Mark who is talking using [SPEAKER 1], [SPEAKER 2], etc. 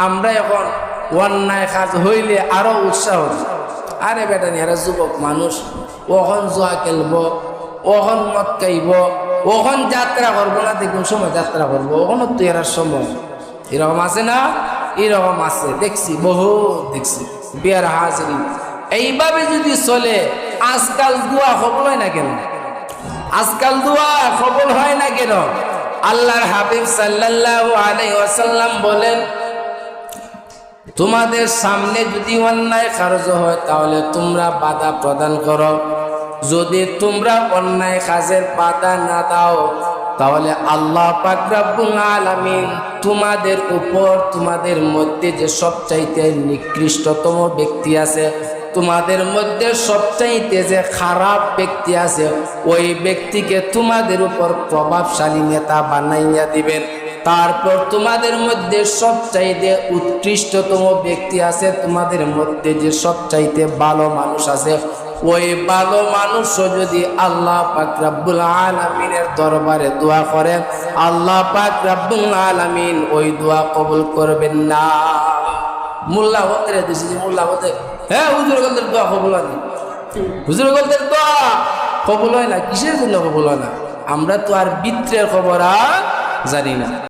[SPEAKER 1] আমরা এখন অন্যায় কাজ হইলে আরো উৎসাহ দিই। আরে বেটা এরা যুবক মানুষ, ওখন জুয়া খেলব, ওখন মদ খাইব, ওখন যাত্রা করবো না, দেখুন সময় যাত্রা করবো, ওখানে তো এরার সময় এরকম আছে না? এরকম আছে, দেখছি, বহু দেখছি। বিয়ার হাজিরি এইভাবে যদি চলে, আজকাল দোয়া কবুল হয় না কেন? আজকাল দোয়া কবুল হয় না কেন? আল্লাহর হাবিব সাল্লাল্লাহু আলাইহি ওয়াসাল্লাম বলেন, তোমাদের সামনে যদি অন্যায় কার্য হয় তাহলে তোমরা বাধা প্রদান করো। যদি তোমরা অন্যায় কাজের বাধা না দাও তাহলে আল্লাহ পাক রব্বুল আলামিন তোমাদের উপর, তোমাদের মধ্যে যে সবচাইতে নিকৃষ্টতম ব্যক্তি আছে, তোমাদের মধ্যে সবচাইতে যে খারাপ ব্যক্তি আছে, ওই ব্যক্তিকে তোমাদের উপর প্রভাবশালী নেতা বানাইয়া দিবেন। তারপর তোমাদের মধ্যে সবচাইতে উৎকৃষ্টতম ব্যক্তি আছে, তোমাদের মধ্যে যে সবচাইতে ভালো মানুষ আছে, ওই ভালো মানুষও যদি আল্লাহ পাক রব্বুল আলামিনের দরবারে দোয়া করে, আল্লাহ পাক রব্বুল আলামিন ওই দোয়া কবুল করবেন না। মোল্লা হতে দিছি, মোল্লা হতে, হ্যাঁ হুজুর গলদের দোয়া কবুল হয় না, হুজুর গলদের দোয়া কবুল হয় না। কিসের জন্য কবুল হয় না? আমরা তো আর বিত্রের খবর আর জানি না।